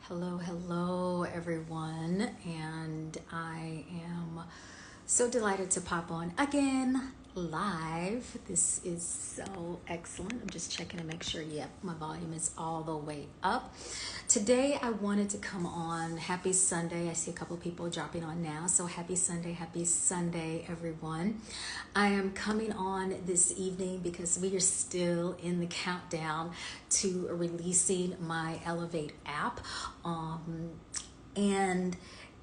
Hello, everyone, and I am so delighted to pop on again live. This is so excellent. I'm just checking to make sure, yep, my volume is all the way up. Today, I wanted to come on. Happy Sunday. I see a couple of people dropping on now, so happy Sunday, everyone. I am coming on this evening because we are still in the countdown to releasing my Elevate app. And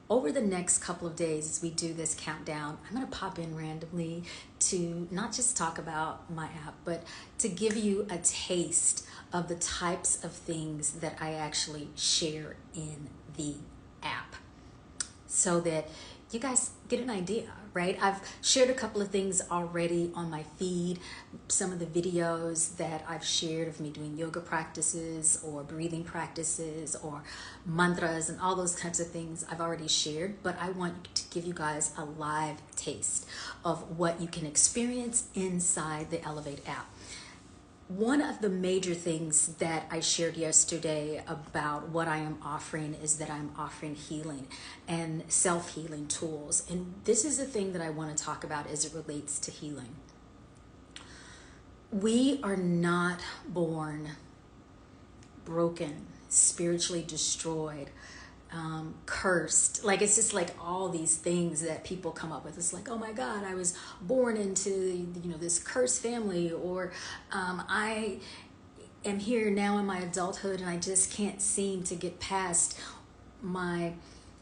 over the next couple of days, as we do this countdown, I'm going to pop in randomly to not just talk about my app, but to give you a taste of the types of things that I actually share in the app so that you guys get an idea, right? I've shared a couple of things already on my feed, some of the videos that I've shared of me doing yoga practices or breathing practices or mantras and all those kinds of things I've already shared, but I want to give you guys a live taste of what you can experience inside the Elevate app. One of the major things that I shared yesterday about what I am offering is that I'm offering healing and self-healing tools. And this is the thing that I want to talk about as it relates to healing. We are not born broken, spiritually destroyed, cursed. Like, it's just like all these things that people come up with. It's like, oh my God, I was born into, this cursed family, or I am here now in my adulthood and I just can't seem to get past my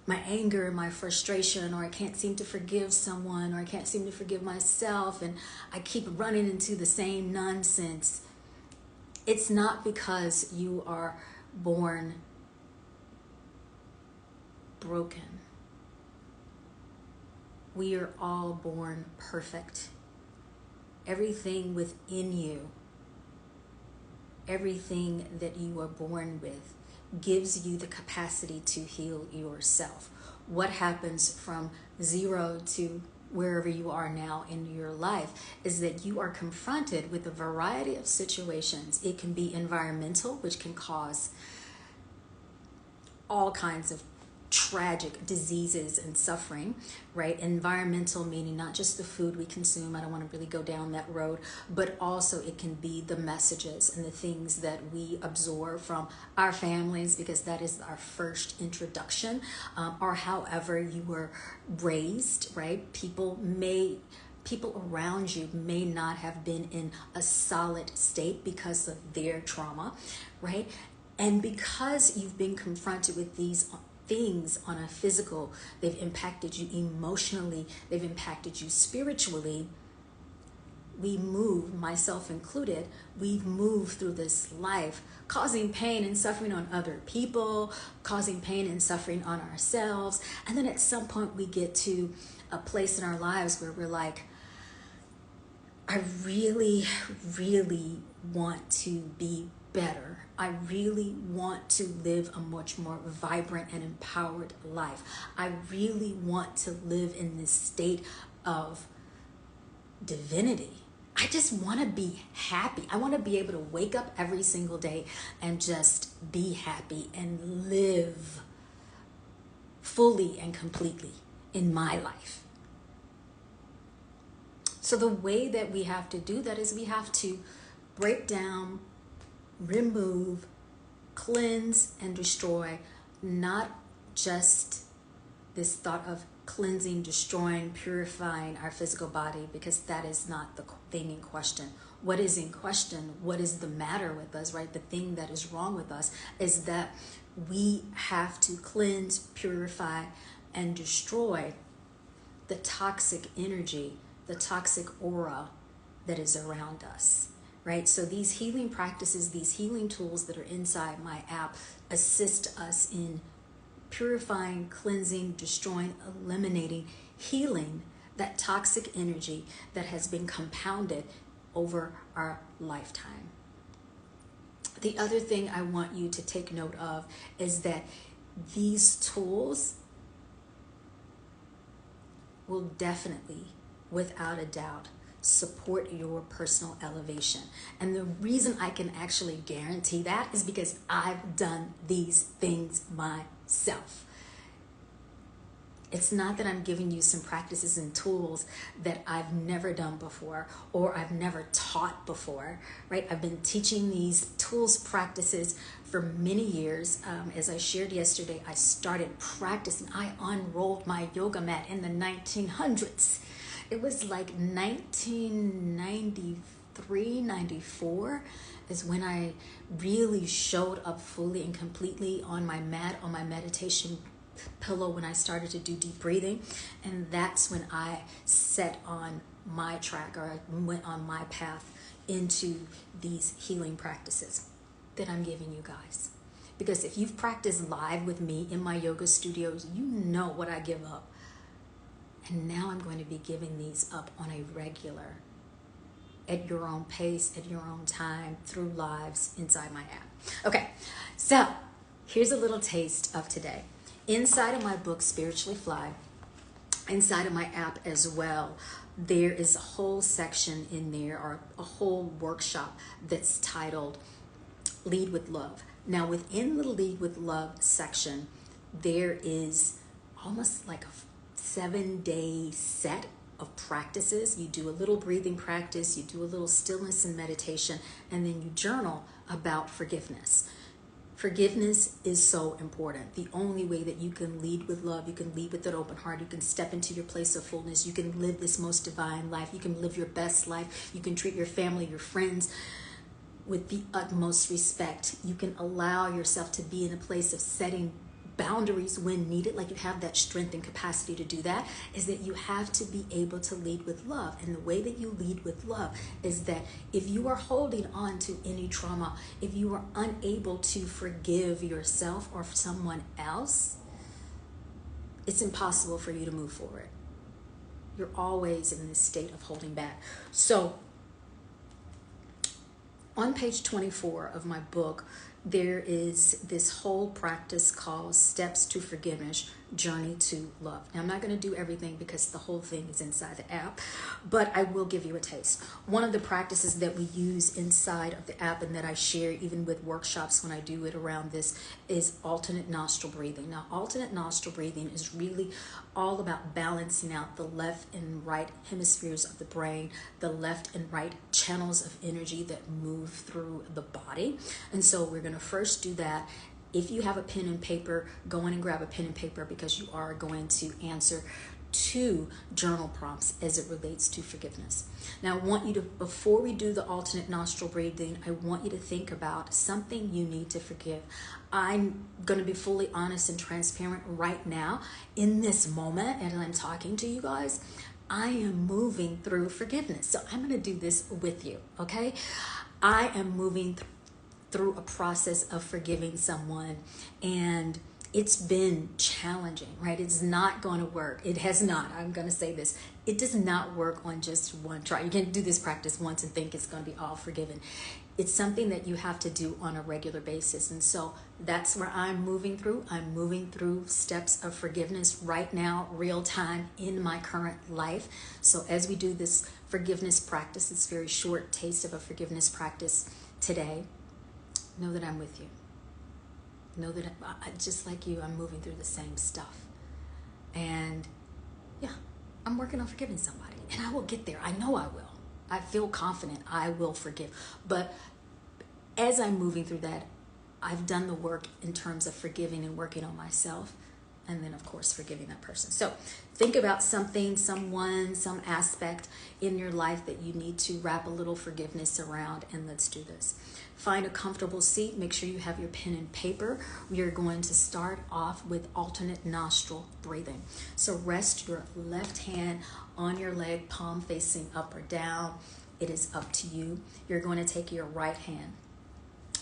anger and my frustration, or I can't seem to forgive someone, or I can't seem to forgive myself, and I keep running into the same nonsense. It's not because you are born broken. We are all born perfect. Everything within you, everything that you are born with, gives you the capacity to heal yourself. What happens from 0 to wherever you are now in your life is that you are confronted with a variety of situations. It can be environmental, which can cause all kinds of tragic diseases and suffering, right? Environmental meaning not just the food we consume. I don't want to really go down that road, but also it can be the messages and the things that we absorb from our families, because that is our first introduction, or however you were raised, right? People around you may not have been in a solid state because of their trauma, right? And because you've been confronted with these things on a physical, they've impacted you emotionally, they've impacted you spiritually, we move, myself included, we've moved through this life causing pain and suffering on other people, causing pain and suffering on ourselves. And then at some point we get to a place in our lives where we're like, I really, really want to be better. I really want to live a much more vibrant and empowered life. I really want to live in this state of divinity. I just want to be happy. I want to be able to wake up every single day and just be happy and live fully and completely in my life. So the way that we have to do that is we have to break down, remove, cleanse, and destroy, not just this thought of cleansing, destroying, purifying our physical body, because that is not the thing in question. What is in question, what is the matter with us, right? The thing that is wrong with us is that we have to cleanse, purify, and destroy the toxic energy, the toxic aura that is around us. Right? So these healing practices, these healing tools that are inside my app assist us in purifying, cleansing, destroying, eliminating, healing that toxic energy that has been compounded over our lifetime. The other thing I want you to take note of is that these tools will definitely, without a doubt, support your personal elevation. And the reason I can actually guarantee that is because I've done these things myself. It's not that I'm giving you some practices and tools that I've never done before or I've never taught before, right? I've been teaching these tools, practices for many years. As I shared yesterday, I started practicing. I unrolled my yoga mat in the 1900s. It was like 1993, 94 is when I really showed up fully and completely on my mat, on my meditation pillow, when I started to do deep breathing. And that's when I set on my track, or I went on my path into these healing practices that I'm giving you guys. Because if you've practiced live with me in my yoga studios, you know what I give up. And now I'm going to be giving these up on a regular, at your own pace, at your own time, through lives inside my app. Okay, so here's a little taste of today. Inside of my book, Spiritually Fly, inside of my app as well, there is a whole section in there, or a whole workshop that's titled Lead with Love. Now, within the Lead with Love section, there is almost like a 7-day set of practices. You do a little breathing practice, you do a little stillness and meditation, and then you journal about forgiveness. Forgiveness is so important. The only way that you can lead with love, you can lead with an open heart, you can step into your place of fullness, you can live this most divine life, you can live your best life, you can treat your family, your friends with the utmost respect. You can allow yourself to be in a place of setting boundaries when needed, like you have that strength and capacity to do that, is that you have to be able to lead with love. And the way that you lead with love is that if you are holding on to any trauma, if you are unable to forgive yourself or someone else, it's impossible for you to move forward. You're always in this state of holding back. So on page 24 of my book, there is this whole practice called Steps to Forgiveness, Journey to Love. Now, I'm not going to do everything because the whole thing is inside the app, but I will give you a taste. One of the practices that we use inside of the app and that I share even with workshops when I do it around this is alternate nostril breathing. Now, alternate nostril breathing is really all about balancing out the left and right hemispheres of the brain, the left and right channels of energy that move through the body. And so we're going to first do that. If you have a pen and paper, go in and grab a pen and paper, because you are going to answer 2 journal prompts as it relates to forgiveness. Now, I want you to, before we do the alternate nostril breathing, I want you to think about something you need to forgive. I'm going to be fully honest and transparent right now in this moment, and I'm talking to you guys. I am moving through forgiveness. So I'm going to do this with you, okay? I am moving through a process of forgiving someone, and it's been challenging, right? It's not going to work. It has not. I'm going to say this. It does not work on just one try. You can't do this practice once and think it's going to be all forgiven. It's something that you have to do on a regular basis. And so that's where I'm moving through. I'm moving through steps of forgiveness right now, real time in my current life. So as we do this forgiveness practice, this very short taste of a forgiveness practice today, know that I'm with you. Know that just like you, I'm moving through the same stuff. And yeah, I'm working on forgiving somebody, and I will get there. I know I will. I feel confident I will forgive. But as I'm moving through that, I've done the work in terms of forgiving and working on myself, and then of course forgiving that person. So think about something, someone, some aspect in your life that you need to wrap a little forgiveness around, and let's do this. Find a comfortable seat. Make sure you have your pen and paper. We are going to start off with alternate nostril breathing. So rest your left hand on your leg, palm facing up or down. It is up to you. You're going to take your right hand.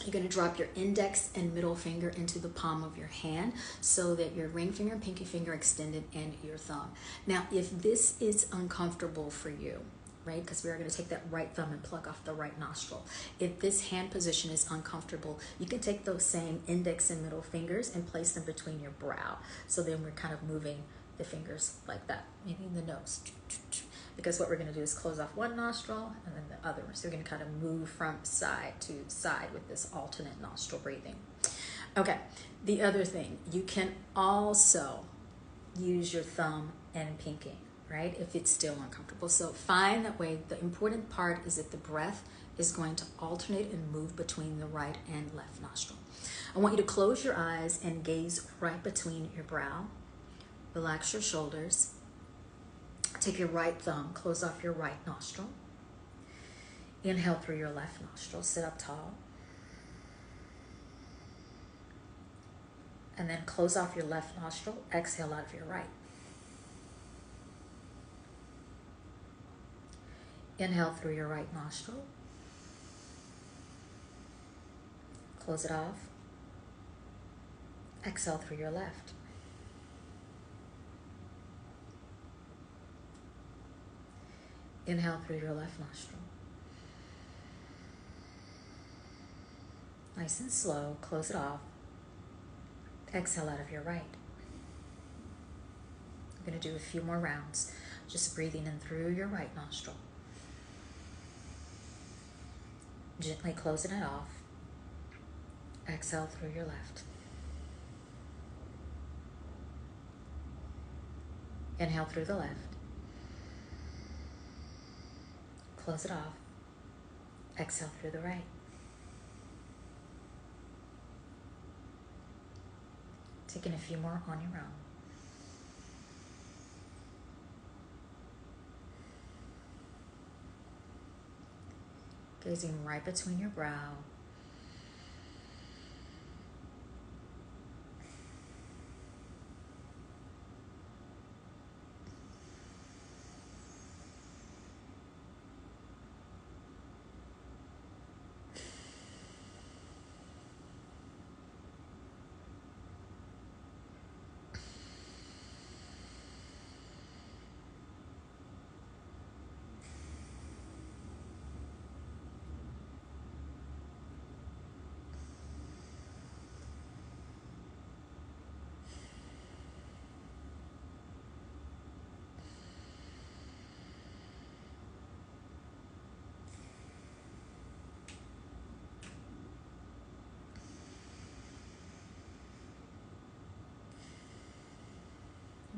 You're going to drop your index and middle finger into the palm of your hand so that your ring finger and pinky finger extended, and your thumb. Now, if this is uncomfortable for you, right, because we are going to take that right thumb and pluck off the right nostril. If this hand position is uncomfortable, you can take those same index and middle fingers and place them between your brow. So then we're kind of moving the fingers like that, maybe in the nose. because what we're going to do is close off one nostril and then the other. So we're going to kind of move from side to side with this alternate nostril breathing. Okay, the other thing, you can also use your thumb and pinky, right, if it's still uncomfortable. So find that way. The important part is that the breath is going to alternate and move between the right and left nostril. I want you to close your eyes and gaze right between your brow. Relax your shoulders. Take your right thumb, close off your right nostril. Inhale through your left nostril, sit up tall. And then close off your left nostril, exhale out of your right. Inhale through your right nostril. Close it off. Exhale through your left. Inhale through your left nostril. Nice and slow, close it off. Exhale out of your right. I'm going to do a few more rounds. Just breathing in through your right nostril. Gently closing it off. Exhale through your left. Inhale through the left. Close it off. Exhale through the right. Taking a few more on your own. Gazing right between your brow.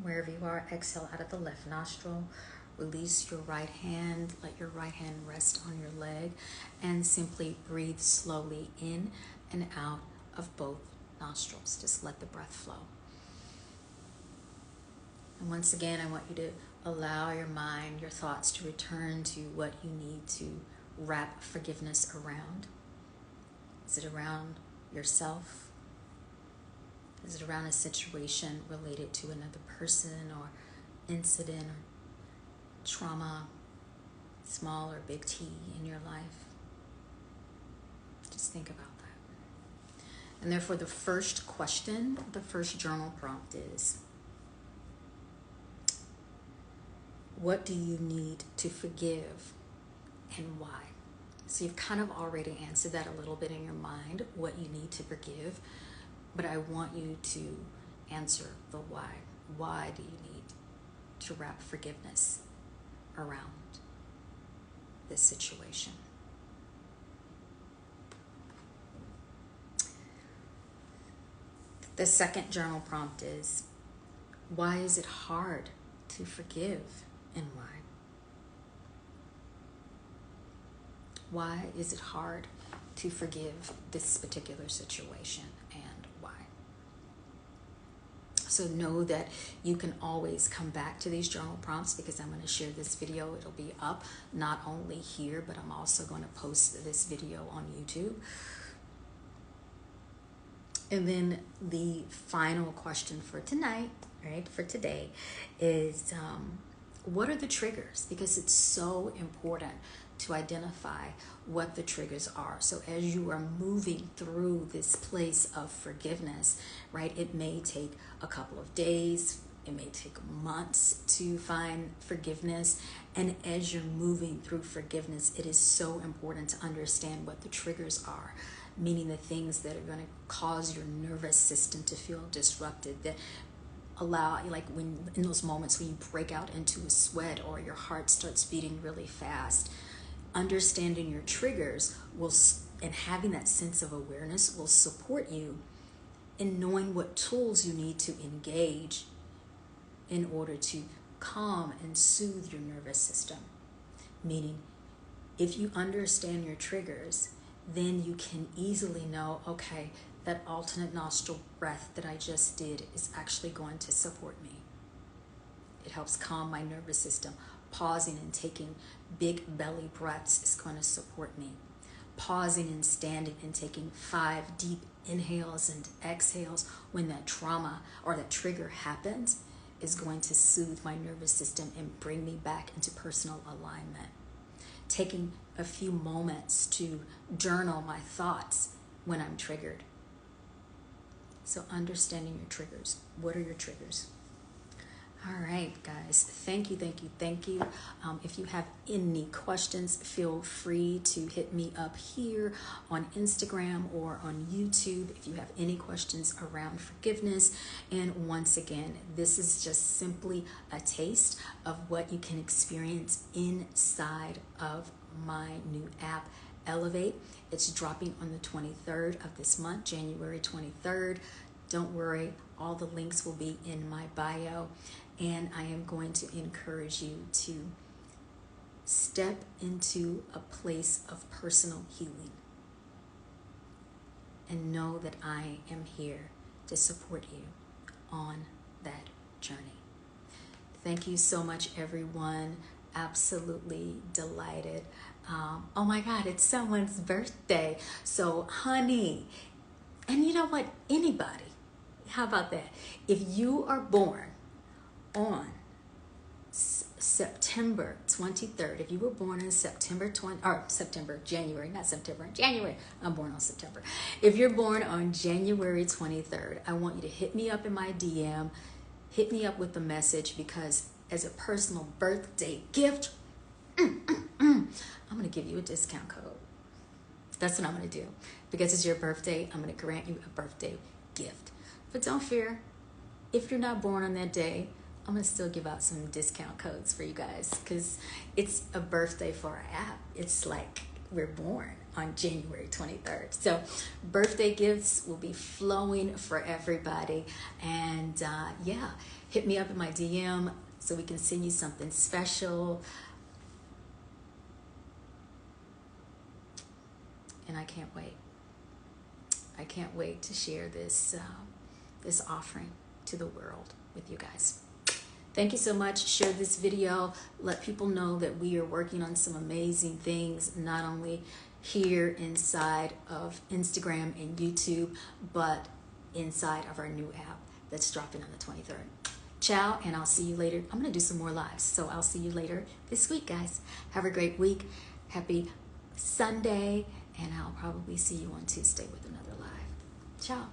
Wherever you are, exhale out of the left nostril. Release your right hand. Let your right hand rest on your leg. And simply breathe slowly in and out of both nostrils. Just let the breath flow. And once again, I want you to allow your mind, your thoughts to return to what you need to wrap forgiveness around. Is it around yourself? Is it around a situation related to another person or incident or trauma, small or big T in your life? Just think about that. And therefore, the first question, the first journal prompt is, what do you need to forgive and why? So you've kind of already answered that a little bit in your mind, what you need to forgive. But I want you to answer the why. Why do you need to wrap forgiveness around this situation? The second journal prompt is, why is it hard to forgive and why? Why is it hard to forgive this particular situation and why? So know that you can always come back to these journal prompts because I'm going to share this video. It'll be up not only here, but I'm also going to post this video on YouTube. And then the final question for tonight, right, for today is, what are the triggers? Because it's so important to identify what the triggers are. So as you are moving through this place of forgiveness, right, it may take a couple of days, it may take months to find forgiveness. And as you're moving through forgiveness, it is so important to understand what the triggers are, meaning the things that are going to cause your nervous system to feel disrupted, that allow, like when in those moments when you break out into a sweat or your heart starts beating really fast, understanding your triggers and having that sense of awareness will support you in knowing what tools you need to engage in order to calm and soothe your nervous system. Meaning, if you understand your triggers, then you can easily know, okay, that alternate nostril breath that I just did is actually going to support me. It helps calm my nervous system. Pausing and taking big belly breaths is going to support me. Pausing and standing and taking 5 deep inhales and exhales when that trauma or that trigger happens is going to soothe my nervous system and bring me back into personal alignment. Taking a few moments to journal my thoughts when I'm triggered. So understanding your triggers. What are your triggers? All right, guys. Thank you. If you have any questions, feel free to hit me up here on Instagram or on YouTube if you have any questions around forgiveness. And once again, this is just simply a taste of what you can experience inside of my new app, Elevate. It's dropping on the 23rd of this month, January 23rd. Don't worry, all the links will be in my bio. And I am going to encourage you to step into a place of personal healing and know that I am here to support you on that journey. Thank you so much, everyone. Absolutely delighted. Oh my God, it's someone's birthday. So, honey, and you know what? Anybody, how about that? If you are born on September 23rd, if you were born in January, I'm born on September. If you're born on January 23rd, I want you to hit me up in my DM, hit me up with the message, because as a personal birthday gift, I'm going to give you a discount code. That's what I'm going to do. Because it's your birthday, I'm going to grant you a birthday gift. But don't fear, if you're not born on that day, I'm going to still give out some discount codes for you guys, because it's a birthday for our app. It's like we're born on January 23rd. So birthday gifts will be flowing for everybody. And yeah, hit me up in my DM so we can send you something special. And I can't wait. I can't wait to share this this offering to the world with you guys. Thank you so much. Share this video. Let people know that we are working on some amazing things, not only here inside of Instagram and YouTube, but inside of our new app that's dropping on the 23rd. Ciao, and I'll see you later. I'm going to do some more lives, so I'll see you later this week, guys. Have a great week. Happy Sunday, and I'll probably see you on Tuesday with another live. Ciao.